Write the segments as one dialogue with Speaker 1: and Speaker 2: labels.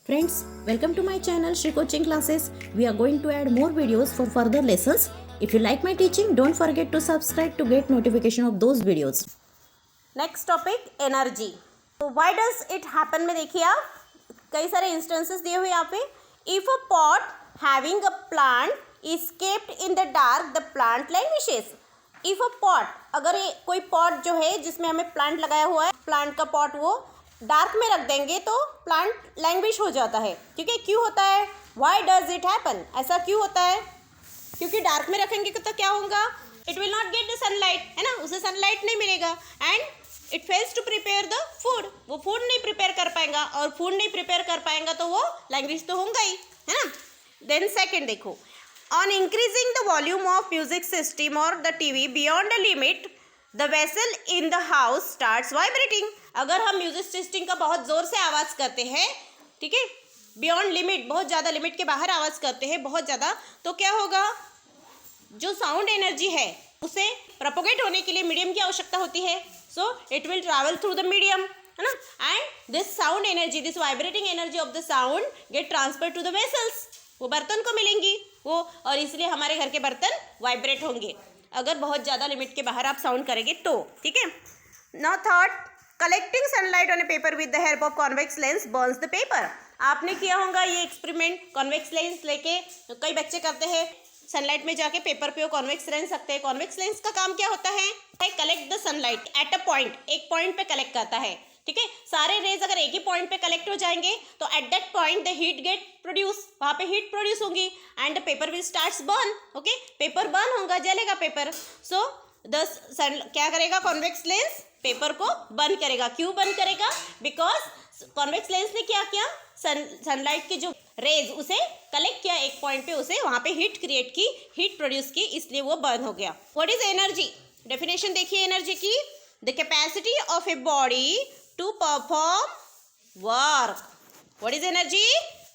Speaker 1: Friends, welcome to my channel Shri Coaching Classes. We are going to add more videos for further lessons. If you like my teaching, don't forget to subscribe to get notification of those videos.
Speaker 2: Next topic energy. तो why does it happen में देखिए आप कई सारे instances दिए हुए यहाँ पे. If a pot having a plant is kept in the dark the plant languishes. If a pot, अगर ये कोई पॉट जो है जिसमें हमें प्लांट लगाया हुआ है, प्लांट का पॉट वो डार्क में रख देंगे तो प्लांट लैंग्विश हो जाता है. ठीक है, क्यों होता है? Why does it happen? ऐसा क्यों होता है? क्योंकि डार्क में रखेंगे तो क्या होगा? It will not get the sunlight, है ना, उसे सनलाइट नहीं मिलेगा and it fails to prepare the food. वो फूड नहीं प्रिपेयर कर पाएगा और फूड नहीं प्रिपेयर कर पाएगा तो वो लैंग्वेज तो होगा ही, है ना. देन सेकेंड देखो, on increasing the volume of music system और the TV beyond the limit the vessel in the house starts vibrating. अगर हम म्यूजिक सिस्टम का बहुत ज़ोर से आवाज़ करते हैं, ठीक है, बियॉन्ड लिमिट, बहुत ज़्यादा लिमिट के बाहर आवाज़ करते हैं बहुत ज़्यादा, तो क्या होगा? जो साउंड एनर्जी है उसे प्रोपोगेट होने के लिए मीडियम की आवश्यकता होती है. So it will travel through the medium, है ना, and this sound energy, this vibrating energy of the sound get transfer to the vessels. वो बर्तन को मिलेंगी वो, और इसलिए हमारे घर के बर्तन वाइब्रेट होंगे अगर बहुत ज़्यादा लिमिट के बाहर आप साउंड करेंगे तो. ठीक है. Now third, collecting sunlight on A paper with the help of convex lens Burns the paper. आपने किया होगा ये एक्सपेरिमेंट, कॉन्वेक्स लेंस लेके कई बच्चे करते हैं, सनलाइट में जाके पेपर पे वो कॉन्वेक्स लेंस रखते हैं. कॉन्वेक्स लेंस का काम क्या होता है? Collect the sunlight at a point, एक पॉइंट पे कलेक्ट करता है. ठीक है, सारे रेज अगर एक ही पॉइंट पे कलेक्ट हो जाएंगे तो at that point the heat get produce, वहाँ पे हीट प्रोड्यूस होगी and the paper will starts burn. Okay, paper burn होगा, जलेगा पेपर. सो क्या करेगा कॉन्वेक्स लेंस? पेपर को बर्न करेगा. क्यों बर्न करेगा? बिकॉज कॉन्वेक्स लेंस ने क्या किया, सनलाइट के जो रेज उसे कलेक्ट किया एक पॉइंट पे, उसे वहाँ पे हीट क्रिएट की, हीट प्रोड्यूस की, इसलिए वो बर्न हो गया. What is energy? डेफिनेशन देखिए एनर्जी की. The capacity of a body to perform work. What is energy?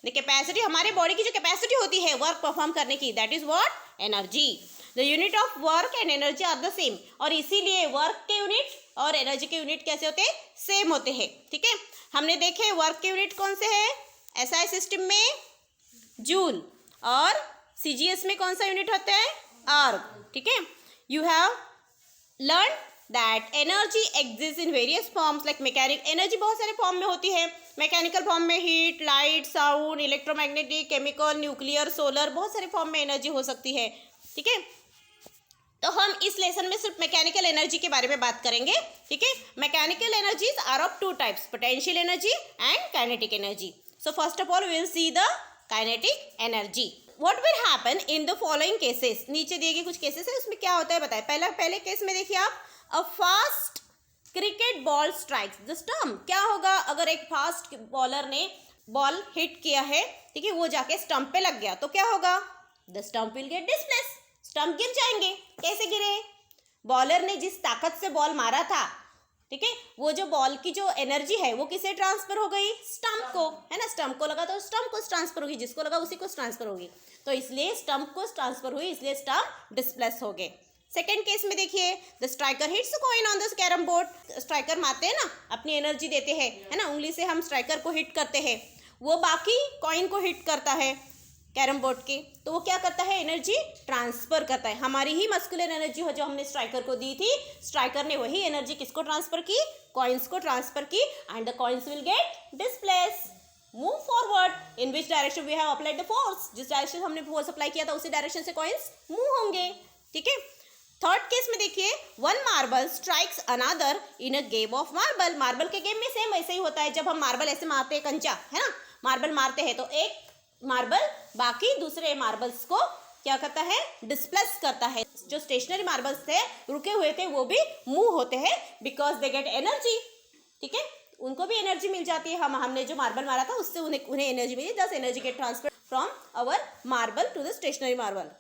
Speaker 2: The capacity, हमारे बॉडी की जो कैपेसिटी होती है वर्क परफॉर्म करने की, that is what? Energy. The unit of work and energy are the same. और इसीलिए वर्क के यूनिट और एनर्जी के यूनिट कैसे होते हैं? सेम होते हैं. ठीक है, हमने देखे वर्क के यूनिट कौन से है? एसआई सिस्टम में जूल, और सीजीएस में कौन सा यूनिट होता है? आर्क. ठीक है, you have learn that energy exist in various forms like mechanic. Energy बहुत सारे फॉर्म में होती है. मैकेनिकल फॉर्म में heat, light, sound, electromagnetic, chemical, nuclear, solar, बहुत सारे फॉर्म में एनर्जी हो सकती है. ठीक है, तो हम इस लेसन में सिर्फ मैकेनिकल एनर्जी के बारे में बात करेंगे. ठीक है, mechanical energies are of two types, potential energy and kinetic energy. So first of all we will see the kinetic energy. What will happen in the following cases. नीचे दिए गए कुछ केसेस है, उसमें क्या होता है बताए. पहले केस में देखिए आप, a fast cricket ball strikes the stump. क्या होगा अगर एक फास्ट बॉलर ने बॉल हिट किया है, ठीक है, वो जाके स्टंप पे लग गया तो क्या होगा? The stump will get displace. Stump गिर जाएंगे. कैसे गिरे? बॉलर ने जिस ताकत से बॉल मारा था, ठीक है, वो जो बॉल की जो एनर्जी है वो किसे ट्रांसफर हो गई? स्टंप को, है ना. स्टंप को लगा तो स्टंप को ट्रांसफर होगी, जिसको लगा उसी को ट्रांसफर होगी, तो इसलिए स्टंप को ट्रांसफर हुई, इसलिए स्टंप डिस्प्लेस हो गए. सेकेंड केस में देखिए, the striker hits coin on the carrom board. Striker मारते हैं ना, अपनी एनर्जी देते हैं, है ना, उंगली से हम स्ट्राइकर को हिट करते हैं, वो बाकी कॉइन को हिट करता है कैरम बोर्ड के, तो वो क्या करता है? एनर्जी ट्रांसफर करता है. हमारी ही मस्कुलर एनर्जी हो जो हमने स्ट्राइकर को दी थी, स्ट्राइकर ने वही एनर्जी किसको ट्रांसफर की? कॉइन्स को ट्रांसफर की, and the coins will get displace, move forward. In which direction we have applied the force, जिस डायरेक्शन हमने फोर्स अप्लाई किया था उसी डायरेक्शन से कॉइन्स मूव होंगे. ठीक है. थर्ड केस में देखिए, one marble strikes another in a game of marble. Marble के गेम में सेम ऐसे ही होता है. जब हम मार्बल ऐसे मारते हैं, कंचा, है ना, मार्बल मारते हैं तो एक मार्बल बाकी दूसरे मार्बल्स को क्या करता है? डिस्प्लेस करता है. जो स्टेशनरी मार्बल्स थे, रुके हुए थे, वो भी मूव होते हैं बिकॉज दे गेट एनर्जी. ठीक है, उनको भी एनर्जी मिल जाती है. हमने जो मार्बल मारा था उससे उन्हें एनर्जी मिली. Thus energy get transfer from our marble to the stationary marble.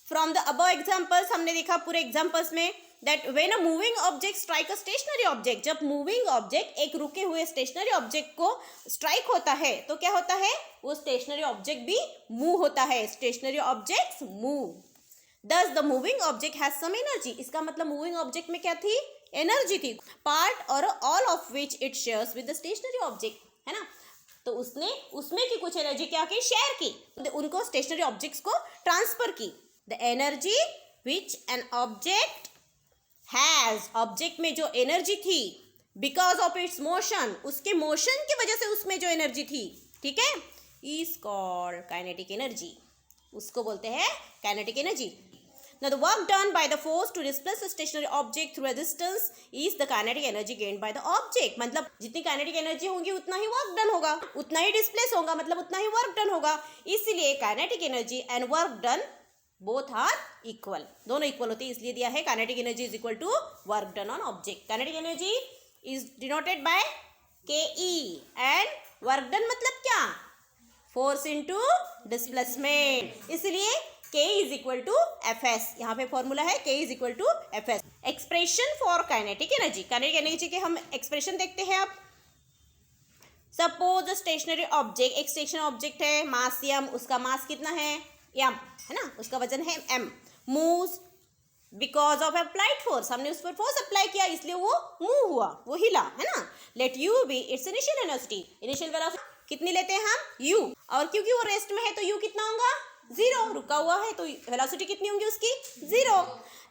Speaker 2: From the above examples, हमने देखा पूरे एग्जाम्पल्स में, that when a moving object strike a stationary object. जब मूविंग ऑब्जेक्ट एक रुके हुए स्टेशनरी ऑब्जेक्ट को स्ट्राइक होता है तो क्या होता है? वो स्टेशनरी ऑब्जेक्ट भी मूव होता है. Stationary objects move. Thus the moving object has some energy. इसका मतलब मूविंग ऑब्जेक्ट में क्या थी? एनर्जी थी. Part or all of which it shares with the stationary object, है ना. तो उसने उसमें की कुछ एनर्जी क्या की, शेयर की, उनको स्टेशनरी ऑब्जेक्ट्स को ट्रांसफर की। The energy which an object has, object में जो एनर्जी थी, बिकॉज ऑफ इट्स मोशन, उसके मोशन की वजह से उसमें जो एनर्जी थी, ठीक है, इज कॉल्ड काइनेटिक एनर्जी, उसको बोलते हैं kinetic energy. Now the work done by the force to displace a stationary object through a distance is the kinetic energy gained by the object। मतलब जितनी काइनेटिक एनर्जी होगी उतना ही work done होगा, उतना ही displace होगा, मतलब उतना ही वर्क डन होगा। इसलिए kinetic energy and work done both are equal, दोनों इक्वल होते हैं, इसलिए दिया है kinetic energy is equal to work done on object. Kinetic energy is denoted by KE and work done मतलब क्या, फोर्स इनटू डिस्प्लेसमेंट, इसलिए K is equal to Fs। यहाँ पे फॉर्मूला है K is equal to Fs। Expression for kinetic energy, kinetic energy के हम expression देखते हैं। अब सपोज स्टेशनरी ऑब्जेक्ट, एक स्टेशनरी ऑब्जेक्ट है, मास m, उसका मास कितना है m, है ना, उसका वजन है m, moves because of applied force, हमने उस पर फोर्स अप्लाई किया इसलिए वो मूव हुआ, वो हिला, है ना। Let u be its initial velocity, initial velocity कितनी लेते हैं हम, u, और क्योंकि वो रेस्ट में है तो u कितना होगा, 0, रुका हुआ है तो वेलोसिटी कितनी होंगी उसकी, 0।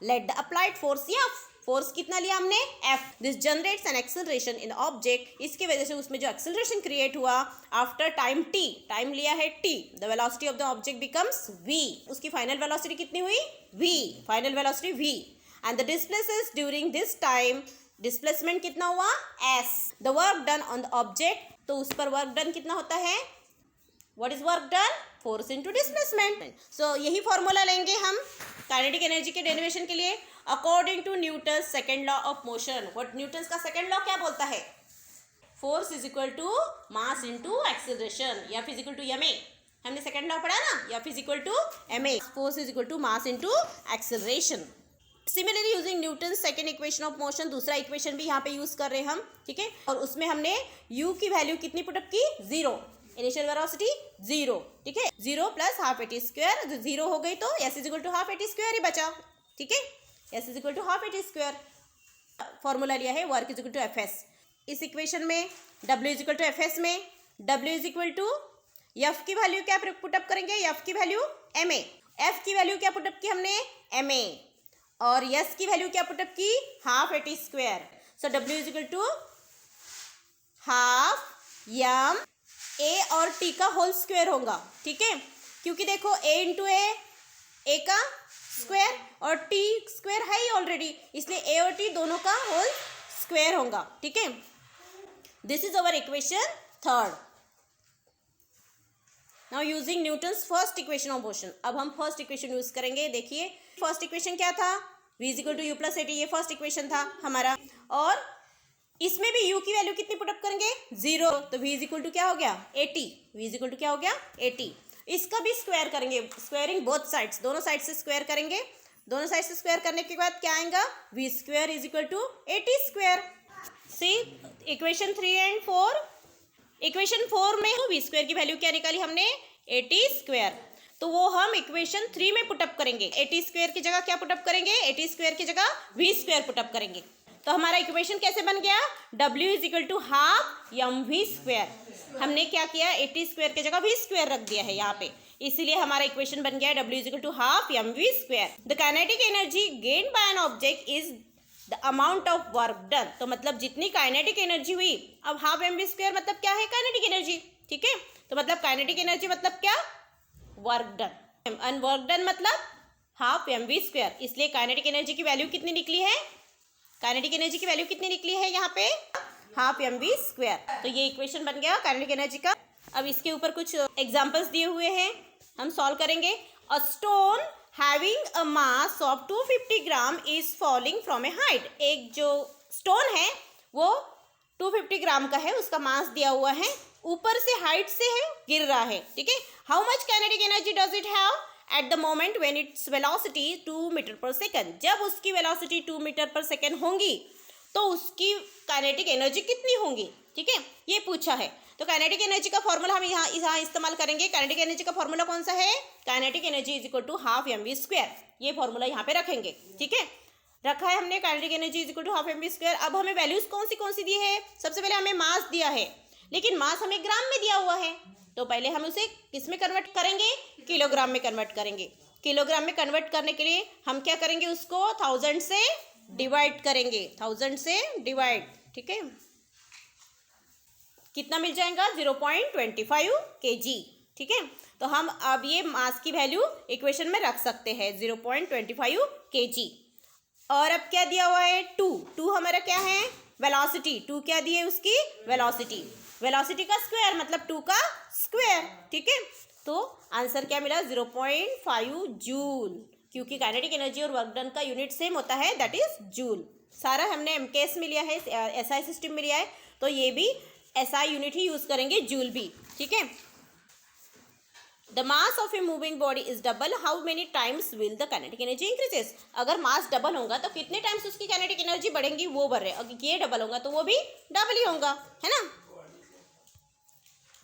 Speaker 2: Let the applied force F, force कितना लिया हमने, F, this generates an acceleration in the object, इसकी वजह से उसमें जो एक्सेलरेशन क्रिएट हुआ आफ्टर टाइम t, टाइम लिया है t, the velocity of the object becomes v, उसकी फाइनल वेलोसिटी कितनी हुई, v, final velocity v, and the displaces during this time, displacement कितना हुआ, s, the work done on the object, तो उस पर वर्क डन कितना होता है, what is work done, force into displacement. So यही फॉर्मूला लेंगे हम काइनेटिक एनर्जी के डेरिवेशन के लिए, according to Newton second law of motion. What Newton का सेकेंड लॉ क्या बोलता है, force is equal to mass into acceleration, या फिजिकल टू ma, हमने सेकेंड लॉ पढ़ा ना, या फिजिकल to ma, force is equal to mass into acceleration. Similarly using Newton second equation of motion, दूसरा इक्वेशन भी यहाँ पे यूज कर रहे हैं हम, ठीक है, और उसमें हमने u की वैल्यू कितनी पुटअप की, 0, इनिशियल वेलोसिटी 0, ठीक है, 0 प्लस हाफ एटी स्क्वायर, 0 हो गई तो s is equal to half a t square ही बचा, ठीक है, s is equal to half a t square. Formula लिया है work is equal to Fs, इस इक्वेशन में w is equal to Fs में w is equal to F की वैल्यू क्या पुटअप करेंगे, F की वैल्यू ma, F की वैल्यू क्या पुटअप की हमने, ma, और s की वैल्यू क्या पुटअप की, half a t square. So w is equal to half m a और t का होल स्क्वायर होगा, ठीक है, क्योंकि देखो a इंटू a का स्क्वायर और t स्क्वायर है ही ऑलरेडी, इसलिए a और t दोनों का होल स्क्वायर होगा, ठीक है। This is our equation third. Now using Newton's first equation of motion, अब हम फर्स्ट इक्वेशन यूज करेंगे। देखिए फर्स्ट इक्वेशन क्या था, v is equal to u plus a t, ये फर्स्ट इक्वेशन था हमारा, और इसमें भी u की वैल्यू कितनी पुटअप करेंगे, 0, तो v इज इक्वल टू क्या हो गया, 80, v इज इक्वल टू क्या हो गया, 80। इसका भी स्क्वायर करेंगे, स्क्वायरिंग बोथ साइड्स, दोनों साइड से स्क्वायर करेंगे, दोनों साइड से स्क्वायर करने के बाद क्या आएगा, v square is equal to 80 square. See equation 3 and 4, equation 4 में v स्क्वायर की वैल्यू क्या निकाली हमने, 80 स्क्वायर, तो वो हम इक्वेशन 3 में पुटअप करेंगे, 80 स्क्वायर की जगह क्या पुटअप करेंगे, 80 स्क्वायर की जगह v स्क्वायर पुटअप करेंगे। तो हमारा इक्वेशन कैसे बन गया, w is equal to half mv square, हमने क्या किया, 80 स्क्वायर की जगह v स्क्वायर रख दिया है यहाँ पे, इसीलिए हमारा इक्वेशन बन गया w is equal to half mv square. The kinetic energy gained by an object is the amount of work done, तो मतलब जितनी काइनेटिक एनर्जी हुई, अब हाफ mv स्क्वायर मतलब क्या है, काइनेटिक एनर्जी, ठीक है, तो मतलब काइनेटिक एनर्जी मतलब क्या, work done, and work done मतलब हाफ mv स्क्वायर, इसलिए काइनेटिक एनर्जी की वैल्यू कितनी निकली है, काइनेटिक एनर्जी की वैल्यू कितनी निकली है यहाँ पे, हाफ mv स्क्वायर। तो ये इक्वेशन बन गया काइनेटिक एनर्जी का। अब इसके ऊपर कुछ एग्जांपल्स दिए हुए हैं, हम सॉल्व करेंगे। A stone having a mass of 250 gram is falling from A height, एक जो स्टोन है वो 250 ग्राम का है, उसका मास दिया हुआ है, ऊपर से हाइट से है, गिर रहा है, ठीक है। How much kinetic energy does it have at the moment when its velocity 2 metre per second, जब उसकी वेलोसिटी 2 मीटर पर सेकेंड होंगी तो उसकी काइनेटिक एनर्जी कितनी होंगी, ठीक है, ये पूछा है। तो काइनेटिक एनर्जी का फॉर्मूला हम यहाँ इस्तेमाल करेंगे। काइनेटिक एनर्जी का फॉर्मूला कौन सा है, kinetic energy is equal to half mv square, ये फॉर्मूला यहाँ पे रखेंगे, ठीक है, रखा है हमने, kinetic energy is equal to half mv square. अब हमें वैल्यूज कौन सी दी है, सबसे पहले हमें मास दिया है, लेकिन मास हमें ग्राम में दिया हुआ है, तो पहले हम उसे किस में कन्वर्ट करेंगे, किलोग्राम में कन्वर्ट करेंगे। किलोग्राम में कन्वर्ट करने के लिए हम क्या करेंगे, उसको 1000 से डिवाइड करेंगे, 1000 से डिवाइड, ठीक है। कितना मिल जाएगा, 0.25 kg, ठीक है। तो हम अब ये मास की वैल्यू इक्वेशन में रख सकते हैं, 0.25 kg। और अब क्या दिया हुआ है, 2 हमारा क्या है, वेलोसिटी। 2 क्या दिए, उसकी वेलोसिटी। वेलोसिटी का स्क्वायर मतलब 2 का स्क्वायर, ठीक है। तो आंसर क्या मिला, 0.5 जूल, क्योंकि काइनेटिक एनर्जी और वर्क डन का यूनिट सेम होता है, दैट इज जूल। सारा हमने एमकेएस में लिया है, एसआई सिस्टम में लिया है, तो ये भी एसआई यूनिट ही यूज करेंगे, जूल भी, ठीक है। The mass of a moving body is double, how many times will the kinetic energy increases. अगर मास डबल होगा तो कितने टाइम्स उसकी काइनेटिक एनर्जी बढ़ेंगी, वो बढ़ रहे। अगर ये डबल होगा तो वो भी डबल ही होगा, है ना।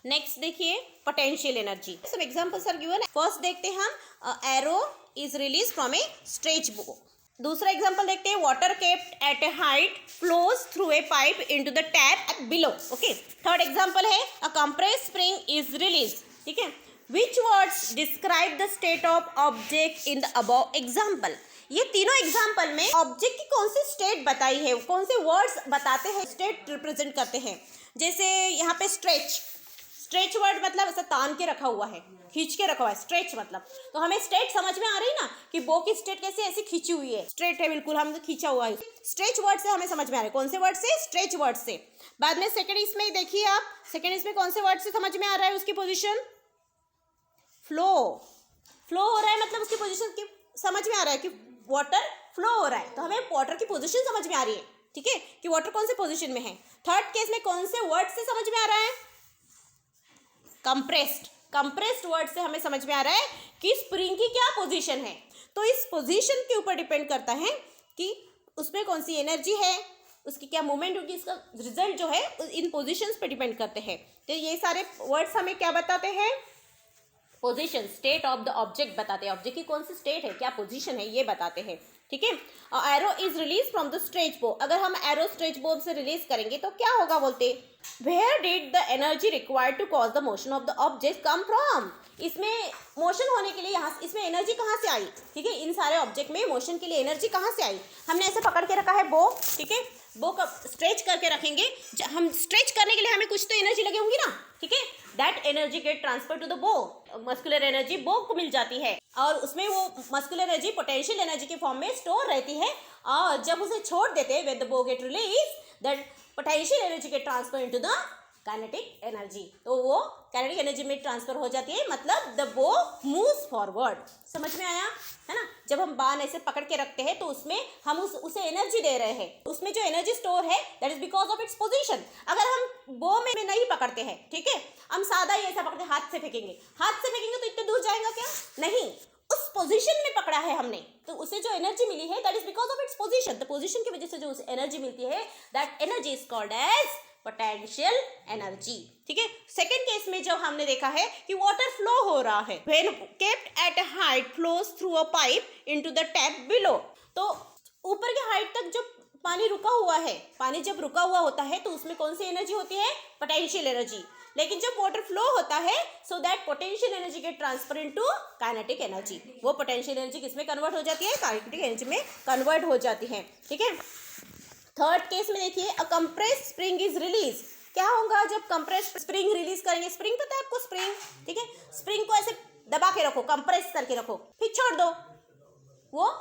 Speaker 2: नेक्स्ट देखिए, पोटेंशियल एनर्जी। सब एग्जांपल्स आर गिवन। फर्स्ट देखते हैं हम, arrow is release from a stretch bow. दूसरा एग्जांपल देखते हैं, water kept at a height flows through a pipe into the tap at below, okay. Third example है, a compressed spring is release, ठीक है। Which words describe the state of object in the above example? ये तीनों example में object की कौन सी state बताई है, कौन से वर्ड्स बताते हैं, स्टेट रिप्रेजेंट करते हैं। जैसे यहाँ पे स्ट्रेच वर्ड मतलब ऐसा तान के रखा हुआ है, खींच के रखा हुआ है, स्ट्रेच मतलब। तो हमें स्टेट समझ में आ रही ना, कि बो की स्टेट कैसे ऐसी खींची हुई है, स्ट्रेट है बिल्कुल, हम खींचा हुआ है। स्ट्रेच वर्ड से हमें समझ में आ रहा है, कौन से वर्ड से, स्ट्रेच वर्ड से। बाद में सेकेंड इसमें देखिए आप, सेकेंड इसमें कौन से वर्ड से समझ में आ रहा है, उसकी पोजिशन फ्लो हो रहा है, मतलब उसकी पोजीशन की समझ में आ रहा है कि वाटर फ्लो हो रहा है, तो हमें वाटर की पोजीशन समझ में आ रही है, ठीक है, कि वाटर कौन से पोजीशन में है। थर्ड केस में कौन से वर्ड से समझ में आ रहा है, कंप्रेस्ड वर्ड से हमें समझ में आ रहा है कि स्प्रिंग की क्या पोजीशन है। तो इस पोजीशन के ऊपर डिपेंड करता है कि उसमें कौन सी एनर्जी है, उसकी क्या मूवमेंट होगी, इसका रिजल्ट जो है इन पोजीशंस पे डिपेंड करते हैं। तो ये सारे वर्ड्स हमें क्या बताते हैं, position, state of the object बताते हैं, ऑब्जेक्ट की कौन सी स्टेट है, क्या पोजीशन है, ये बताते हैं, ठीक है। Arrow is release from the stretch बो। अगर हम एरो स्ट्रेच बो से रिलीज करेंगे तो क्या होगा, बोलते where did the energy required to cause the motion of the object come from. इसमें मोशन होने के लिए यहाँ इसमें एनर्जी कहाँ से आई, ठीक है। इन सारे ऑब्जेक्ट में मोशन के लिए एनर्जी कहाँ से आई, हमने ऐसे पकड़ के रखा है बो, ठीक है। बो का स्ट्रेच करके रखेंगे, हम स्ट्रेच करने के लिए हमें कुछ तो एनर्जी लगी होंगी ना, ठीक है। That energy get transfer to the bow, muscular energy bow को मिल जाती है, और उसमें वो मस्कुलर एनर्जी पोटेंशियल एनर्जी के फॉर्म में स्टोर रहती है। और जब उसे छोड़ देते हैं, when the bow get release, that potential energy get transfer into the kinetic energy, तो वो काइनेटिक एनर्जी में ट्रांसफर हो जाती है, मतलब द बो मूव्स फॉरवर्ड। समझ में आया, है ना। जब हम बाण ऐसे पकड़ के रखते हैं तो उसमें हम उसे एनर्जी दे रहे हैं, उसमें जो एनर्जी स्टोर है that is because of its position. अगर हम बो में नहीं पकड़ते हैं, ठीक है, हम सादा ही ऐसा पकड़ते, हाथ से फेंकेंगे तो इतने दूर जाएगा क्या, नहीं, उस पोजीशन में पकड़ा है हमने, तो उसे जो एनर्जी मिली है that is because of its position. तो पोजीशन की वजह से जो उसे एनर्जी मिलती है, that energy is called as potential energy, ठीक है। सेकेंड केस में जो हमने देखा है कि वाटर फ्लो हो रहा है, when kept at a height flows through a pipe into the tap below. तो ऊपर के हाइट तक जो पानी रुका हुआ है, पानी जब रुका हुआ होता है तो उसमें कौन सी एनर्जी होती है, पोटेंशियल एनर्जी। लेकिन जब वाटर फ्लो होता है, so that potential energy get transfer into kinetic energy. वो पोटेंशियल एनर्जी किसमें कन्वर्ट हो जाती है, काइनेटिक एनर्जी में कन्वर्ट हो जाती है, ठीक है। थर्ड केस में देखिए, अ कंप्रेस्ड स्प्रिंग इज रिलीज। क्या होगा जब कंप्रेस्ड स्प्रिंग रिलीज करेंगे, स्प्रिंग पता है आपको, स्प्रिंग, ठीक है। स्प्रिंग को ऐसे दबा के रखो, कंप्रेस करके रखो, फिर छोड़ दो, वो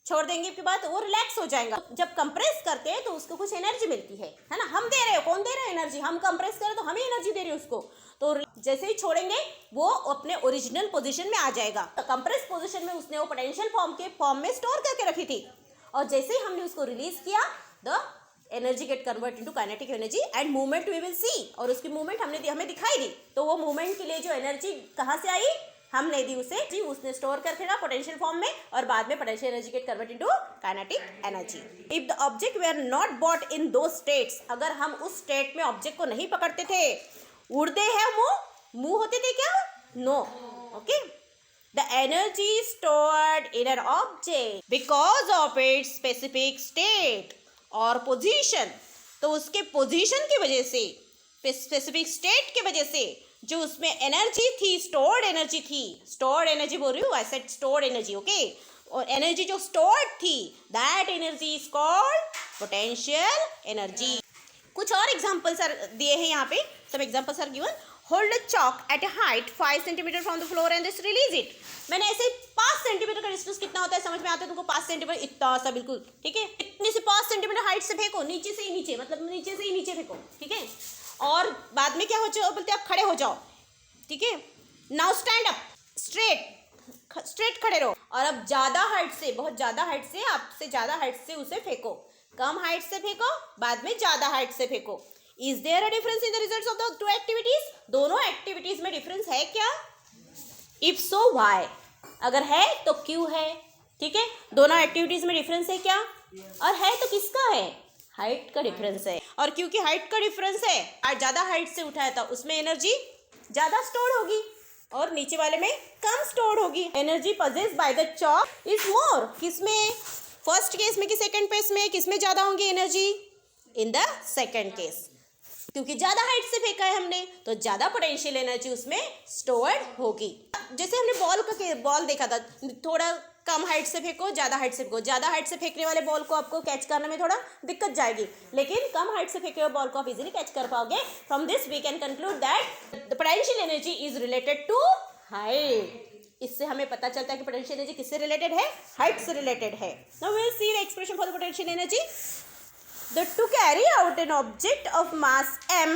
Speaker 2: छोड़ देंगे के बाद वो रिलैक्स हो जाएगा। जब कंप्रेस करते हैं तो उसको कुछ एनर्जी मिलती है ना। हम दे रहे हो, कौन दे रहे हैं एनर्जी, हम कंप्रेस करें तो हमें एनर्जी दे रहे हैं उसको। तो जैसे ही छोड़ेंगे वो अपने ओरिजिनल पोजीशन में आ जाएगा। तो कंप्रेस पोजीशन में उसने वो पोटेंशियल फॉर्म में स्टोर करके रखी थी, और जैसे ही हमने उसको रिलीज किया, the energy get convert into kinetic energy and movement we will see. और उसकी मूवमेंट हमें दिखाई दी, तो वो मूवमेंट के लिए जो एनर्जी कहाँ से आई, हमने दी उसे, जी उसने स्टोर करके रखा पोटेंशियल फॉर्म में, और बाद में potential energy get convert into kinetic energy. If the object we are not both in दो स्टेट्स, अगर हम उस स्टेट में ऑब्जेक्ट को नहीं पकड़ते थे, उड़ते हैं मुंह होते थे क्या, no, okay. The energy stored in an object because of its specific state और पोजीशन, तो उसके पोजीशन की वजह से स्पेसिफिक स्टेट की वजह से जो उसमें एनर्जी थी, स्टोर्ड एनर्जी बोल रही हूँ, I said stored energy, okay. और एनर्जी जो स्टोर्ड थी, that energy is called potential energy. कुछ और एग्जाम्पल्स दिए हैं यहाँ पे, सब examples are given. Hold a chalk at a height 5 centimetre from the floor and just release it. मैंने ऐसे 5 सेंटीमीटर का डिस्टेंस कितना होता है समझ में आता है तुमको? 5 सेंटीमीटर, इतना सा बिल्कुल, ठीक है। इतनी से 5 सेंटीमीटर हाइट से फेंको, नीचे से ही नीचे, मतलब नीचे से ही नीचे फेंको, ठीक है। और बाद में क्या हो जाओ, बोलते आप खड़े हो जाओ, ठीक है। नाउ स्टैंड अप, स्ट्रेट खड़े रहो। और अब ज़्यादा हाइट से, बहुत ज़्यादा हाइट से, आपसे ज़्यादा हाइट से उसे फेंको। कम हाइट से फेंको, बाद में ज़्यादा हाइट से फेंको। Is there a difference in the results of the two activities? दोनों एक्टिविटीज में डिफरेंस है क्या? If so why? अगर है तो क्यों है, ठीक है। दोनों एक्टिविटीज में डिफरेंस है क्या? और है तो किसका है? हाइट का डिफरेंस है। और क्योंकि हाइट का डिफरेंस है, आज ज़्यादा हाइट से उठाया था, उसमें एनर्जी ज़्यादा स्टोर होगी और नीचे वाले में कम स्टोर होगी। Energy possessed by the chalk is more. किसमें? फर्स्ट केस में कि सेकंड केस में? किसमें ज़्यादा होंगी energy? In the second case, क्योंकि ज़्यादा हाइट से फेंका है हमने, तो ज़्यादा पोटेंशियल एनर्जी उसमें स्टोर्ड होगी। जैसे हमने बॉल देखा था, थोड़ा कम हाइट से फेंको, ज़्यादा हाइट से फेंको। ज़्यादा हाइट से फेंकने वाले बॉल को आपको कैच करने में थोड़ा दिक्कत जाएगी, लेकिन कम हाइट से फेंके हुए बॉल को आप इजीली कैच कर पाओगे। From this we can conclude that the potential energy is related to height. इससे हमें पता चलता है कि पोटेंशियल एनर्जी किससे रिलेटेड है? हाइट से रिलेटेड है। Now we will see the expression for the potential energy. To carry out an object of mass m,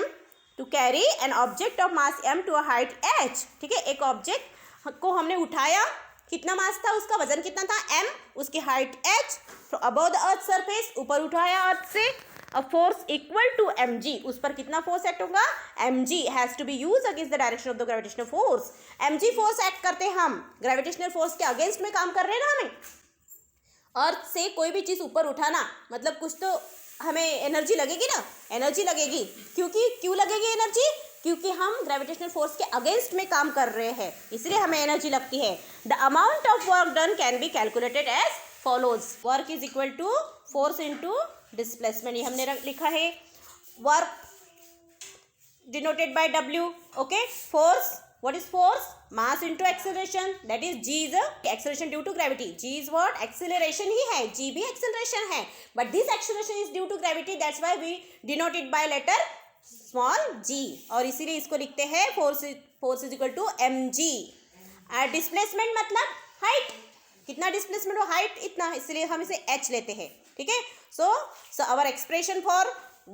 Speaker 2: to carry an object of mass m to a height h, ठीक है। एक object को हमने उठाया, कितना मास था उसका, वजन कितना था? m, उसकी height h, above the earth surface, ऊपर उठाया अर्थ से। A force equal to mg, उस पर कितना फोर्स एक्ट होगा? mg has to be use against the direction of the gravitational force. mg force act करते हैं हम, ग्रेविटेशनल फोर्स के अगेंस्ट में काम कर रहे हैं ना हमें। अर्थ से कोई भी चीज़ ऊपर उठाना मतलब कुछ तो हमें एनर्जी लगेगी ना, एनर्जी लगेगी। क्यों लगेगी एनर्जी? क्योंकि हम ग्रेविटेशनल फोर्स के अगेंस्ट में काम कर रहे हैं, इसलिए हमें एनर्जी लगती है। The amount of work done can be calculated as follows. Work is equal to force into displacement, ये हमने लिखा है। Work denoted by W, okay. Force, what is force? Mass into acceleration, that is g is acceleration due to gravity. G is what? Acceleration ही है, g भी acceleration है, but this acceleration is due to gravity, that's why we denote it by letter small g, और इसीलिए इसको लिखते हैं force is equal to mg। displacement मतलब height, कितना displacement हो? height इतना, इसलिए हम इसे h लेते हैं, ठीक है। so our expression for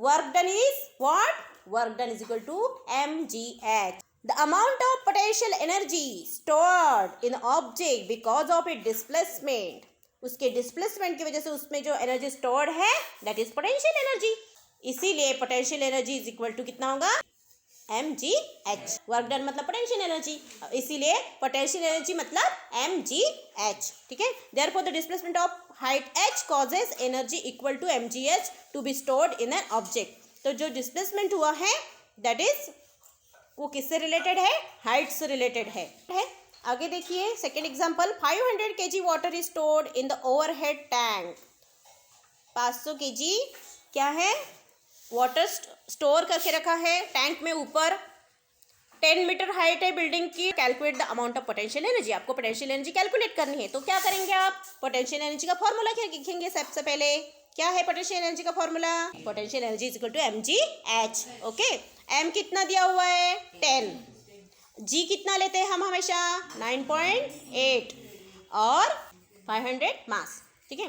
Speaker 2: work done is what? Work done is equal to mgh. The amount of potential energy stored in the object because of its displacement, उसके डिस्प्लेसमेंट की वजह से उसमें जो एनर्जी स्टोर्ड है, दैट इज पोटेंशियल एनर्जी। इसीलिए potential energy is equal to कितना होगा? mgh। वर्क डन मतलब पोटेंशियल एनर्जी, इसीलिए पोटेंशियल एनर्जी मतलब mgh, ठीक है। Therefore the displacement of height h causes energy equal to mgh to be stored in an object. तो जो डिस्प्लेसमेंट हुआ है दैट इज वो किससे रिलेटेड है? हाइट से रिलेटेड है। आगे देखिए second example. 500 kg water is stored in the overhead tank. 500 kg क्या है? वाटर स्टोर करके रखा है टैंक में ऊपर। 10 मीटर हाइट है बिल्डिंग की। Calculate the amount of potential energy, आपको पोटेंशियल एनर्जी कैलकुलेट करनी है। तो क्या करेंगे आप? पोटेंशियल एनर्जी का फॉर्मूला क्या लिखेंगे? सबसे पहले क्या है पोटेंशियल एनर्जी का formula? Potential energy is equal to mgh, okay. m कितना दिया हुआ है? 10। g कितना लेते हैं हम हमेशा? 9.8 और 500 मास, ठीक है।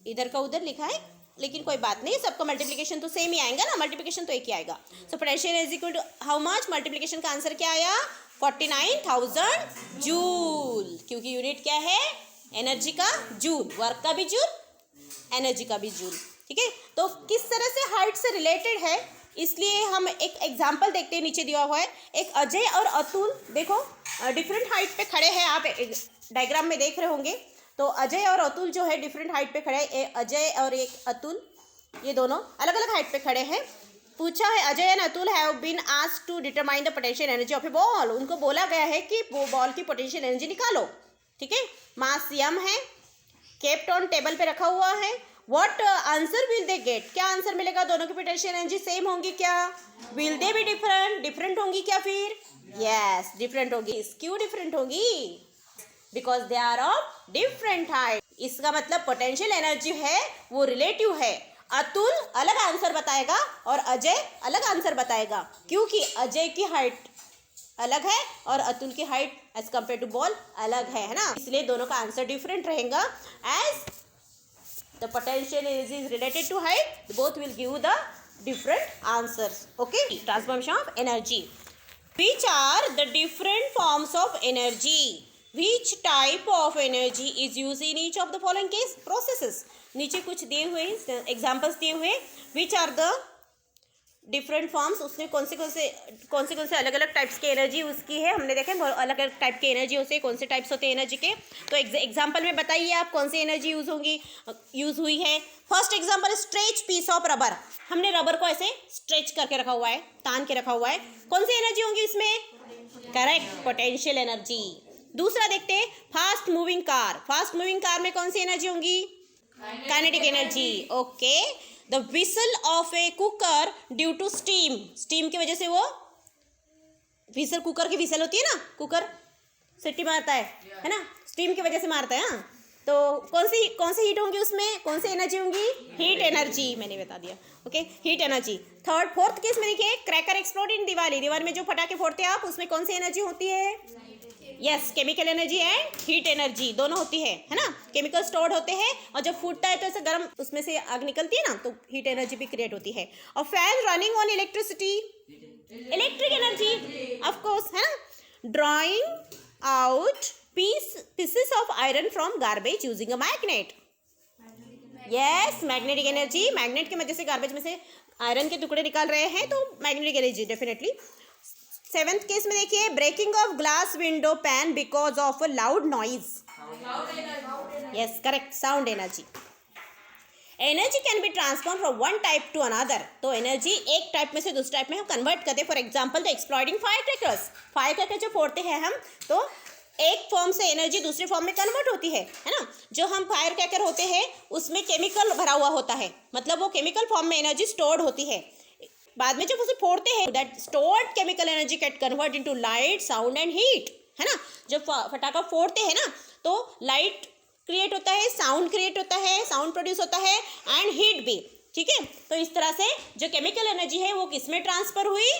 Speaker 2: इधर का उधर लिखा है लेकिन कोई बात नहीं, सबको मल्टीप्लिकेशन तो सेम ही आएगा ना, मल्टीप्लिकेशन तो एक ही आएगा। So potential energy equal to how much? Multiplication का आंसर क्या आया? 49,000 जूल, क्योंकि यूनिट क्या है? एनर्जी का जूल, वर्क का भी जूल, एनर्जी का भी जूल, ठीक है। तो किस तरह से हाइट से रिलेटेड है, इसलिए हम एक एग्जाम्पल देखते हैं, नीचे दिया हुआ है। एक अजय और अतुल, देखो डिफरेंट हाइट पे खड़े हैं, आप डायग्राम में देख रहे होंगे। तो अजय और अतुल जो है डिफरेंट हाइट पे खड़े हैं। अजय और एक अतुल, ये दोनों अलग अलग हाइट पे खड़े हैं। पूछा है Ajay and Atul have been asked to determine the potential energy of a ball. उनको बोला गया है कि वो बॉल की पोटेंशियल एनर्जी निकालो, ठीक है। मास m है, केप्ट ऑन टेबल पे रखा हुआ है। What answer will they get, क्या आंसर मिलेगा? दोनों की पोटेंशियल एनर्जी सेम होंगी क्या? Will they be different, different होंगी क्या फिर? यस, डिफरेंट होगी। क्यों डिफरेंट होगी? Because they are of different height. इसका मतलब पोटेंशियल एनर्जी है वो रिलेटिव है। अतुल अलग आंसर बताएगा और अजय अलग आंसर बताएगा, क्योंकि अजय की हाइट अलग है और अतुल की height as compare to ball अलग है ना, इसलिए दोनों का आंसर डिफरेंट रहेगा। As the potential energy is related to height, both will give the different answers. Okay, transformation of energy. Which are the different forms of energy? Which type of energy is used in each of the following case processes? नीचे कुछ दिए हुए examples दिए हुए, which are the different forms, उसमें कौन से अलग अलग टाइप्स की एनर्जी उसकी है, हमने देखे अलग अलग टाइप की एनर्जी होती है, कौन से टाइप्स होते हैं एनर्जी के। तो एग्जाम्पल में बताइए आप कौन सी एनर्जी यूज हुई है। First example, stretch piece of rubber. हमने रबर को ऐसे स्ट्रेच करके रखा हुआ है, तान के रखा हुआ है, कौन सी एनर्जी होंगी इसमें? Correct, potential energy. दूसरा देखते हैं, fast moving car. Fast moving car में कौन सी एनर्जी होंगी? Kinetic energy. Okay, the whistle of a cooker due to steam. Steam की वजह से वो विसल, कुकर की विसल होती है ना, कुकर सीटी मारता है ना, स्टीम की वजह से मारता है। हाँ, तो कौन सी हीट होंगी उसमें, कौन सी एनर्जी होंगी? हीट एनर्जी, मैंने बता दिया। Okay, heat energy. Fourth case में देखिए, क्रैकर एक्सप्लोड इन दिवाली। दिवाली में जो पटाखे फोड़ते हैं आप, उसमें कौन सी एनर्जी होती है? Yes, chemical energy and heat energy दोनों होती है ना। केमिकल स्टोर्ड होते हैं और जब फूटता है तो ऐसे गर्म उसमें से आग निकलती है ना, तो हीट एनर्जी भी क्रिएट होती है। और fan running on electricity, electric energy of course है ना। Drawing out pieces of iron from garbage using a magnet. Yes, magnetic energy, magnet की वजह से गार्बेज में से आयरन के टुकड़े निकाल रहे हैं, तो magnetic energy definitely. Seventh case में देखिए, breaking of glass window pane because of a loud noise. Yes, correct, sound energy. Energy can be transform from one type to another. तो एनर्जी एक टाइप में से दूसरे टाइप में हम convert करते हैं। For example, the exploding fire crackers. Fire cracker जो फोड़ते हैं हम, तो एक फॉर्म से एनर्जी दूसरे फॉर्म में कन्वर्ट होती है ना। जो हम फायर क्रैकर होते हैं उसमें केमिकल भरा हुआ होता है, मतलब वो केमिकल फॉर्म में एनर्जी स्टोर्ड होती है। बाद में जब उसे फोड़ते हैं, that stored chemical energy get convert into light, sound and heat, है ना। जब फटाका फोड़ते हैं ना, तो लाइट क्रिएट होता है, साउंड क्रिएट होता है, साउंड प्रोड्यूस होता है एंड हीट भी, ठीक है। तो इस तरह से जो केमिकल एनर्जी है वो किसमें ट्रांसफर हुई?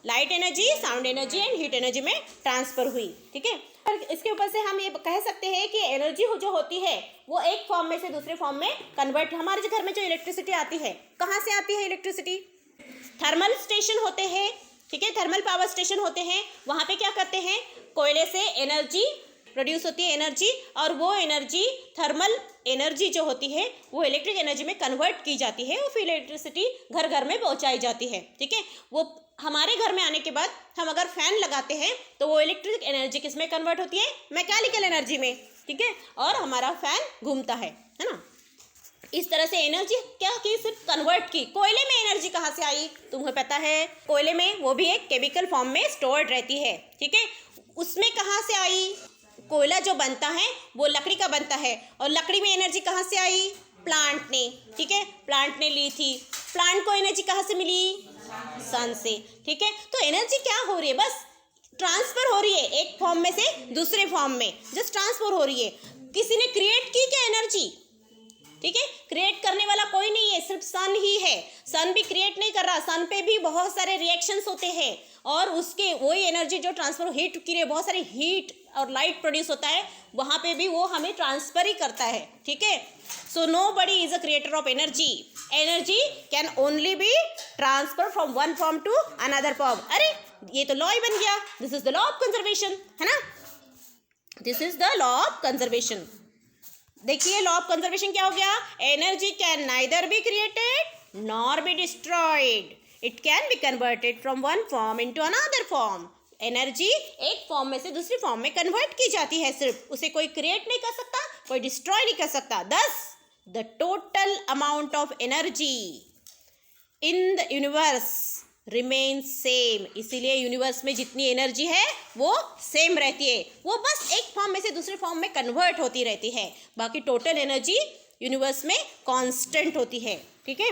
Speaker 2: Light energy, sound energy and heat energy में ट्रांसफर हुई, ठीक है। इसके ऊपर से हम ये कह सकते हैं कि एनर्जी जो होती है वो एक फॉर्म में से दूसरे फॉर्म में कन्वर्ट। हमारे घर में जो इलेक्ट्रिसिटी आती है, कहाँ से आती है इलेक्ट्रिसिटी? थर्मल स्टेशन होते हैं, ठीक है, थर्मल पावर स्टेशन होते हैं। वहाँ पे क्या करते हैं? कोयले से एनर्जी प्रोड्यूस होती है, एनर्जी, और वो एनर्जी, थर्मल एनर्जी जो होती है वो इलेक्ट्रिक एनर्जी में कन्वर्ट की जाती है और फिर इलेक्ट्रिसिटी घर घर में पहुँचाई जाती है, ठीक है। वो हमारे घर में आने के बाद हम अगर फैन लगाते हैं तो वो इलेक्ट्रिक एनर्जी किस में कन्वर्ट होती है? मैकेनिकल एनर्जी में, ठीक है, और हमारा फैन घूमता है ना। इस तरह से एनर्जी क्या की? सिर्फ कन्वर्ट की। कोयले में एनर्जी कहाँ से आई? तुम्हें पता है, कोयले में वो भी एक केमिकल फॉर्म में स्टोर्ड रहती है, ठीक है। उसमें कहाँ से आई? कोयला जो बनता है वो लकड़ी का बनता है, और लकड़ी में एनर्जी कहाँ से आई? प्लांट ने, ठीक है, प्लांट ने ली थी। प्लांट को एनर्जी कहाँ से मिली? सन से, ठीक है। तो एनर्जी क्या हो रही है? बस ट्रांसफर हो रही है, एक फॉर्म में से दूसरे फॉर्म में जस्ट ट्रांसफर हो रही है। किसी ने क्रिएट की क्या एनर्जी? ठीक है, क्रिएट करने वाला कोई नहीं है, सिर्फ सन ही है। सन भी क्रिएट नहीं कर रहा, सन पे भी बहुत सारे रिएक्शंस होते हैं और उसके वही एनर्जी जो ट्रांसफर हीट की रही, बहुत सारी हीट और लाइट प्रोड्यूस होता है, वहाँ पे भी वो हमें ट्रांसफर ही करता है, ठीक है। So nobody is a creator of energy. Energy can only be transfer from one form to another form. अरे ये तो लॉ ही बन गया, this is the law of conservation, है ना, this is the law of conservation. देखिए law of conservation क्या हो गया? Energy can neither be created nor be destroyed, it can be converted from one form into another form. Energy एक form में से दूसरी फॉर्म में कन्वर्ट की जाती है, सिर्फ उसे कोई क्रिएट नहीं कर सकता, कोई डिस्ट्रॉय नहीं कर सकता। दस the total amount of energy in the universe remain same. इसीलिए यूनिवर्स में जितनी एनर्जी है वो सेम रहती है, वो बस एक फॉर्म में से दूसरे फॉर्म में कन्वर्ट होती रहती है। बाकी टोटल एनर्जी यूनिवर्स में कांस्टेंट होती है, ठीक है।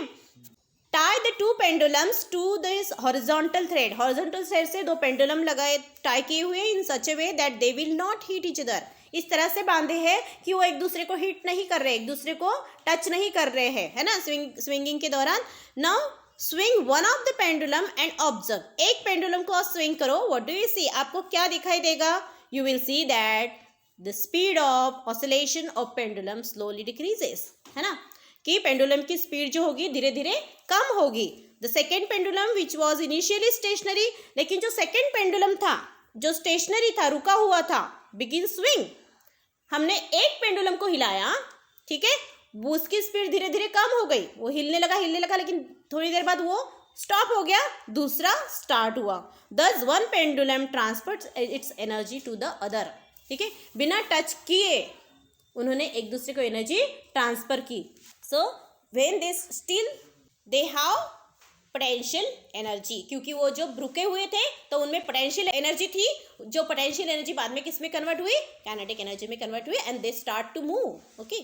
Speaker 2: Tie the two pendulums to this horizontal thread, horizontal thread से दो पेंडुलम लगाए, टाई किए हुए in such a way that they will not hit each other, इस तरह से बांधे हैं कि वो एक दूसरे को हिट नहीं कर रहे, एक दूसरे को टच नहीं कर रहे हैं, है ना, स्विंगिंग के दौरान। Now swing one of the pendulum and observe, एक पेंडुलम को स्विंग करो, व्हाट डू यू सी, आपको क्या दिखाई देगा, you will see that the speed of oscillation of pendulum slowly decreases, है ना, कि पेंडुलम की स्पीड जो होगी धीरे धीरे कम होगी। The second pendulum which was initially stationary, लेकिन जो सेकेंड पेंडुलम था जो स्टेशनरी था, रुका हुआ था, बिगिन स्विंग, हमने एक पेंडुलम को हिलाया, ठीक है, वो उसकी स्पीड धीरे धीरे कम हो गई, वो हिलने लगा, लेकिन थोड़ी देर बाद वो स्टॉप हो गया, दूसरा स्टार्ट हुआ। Thus one pendulum transfers its energy to the other, ठीक है, बिना टच किए उन्होंने एक दूसरे को एनर्जी ट्रांसफर की। So when they still they have potential energy, क्योंकि वो जो रुके हुए थे तो उनमें पोटेंशियल एनर्जी थी, जो पोटेंशियल एनर्जी बाद में किस में कन्वर्ट हुई, काइनेटिक एनर्जी में कन्वर्ट हुई, and they start to move, okay.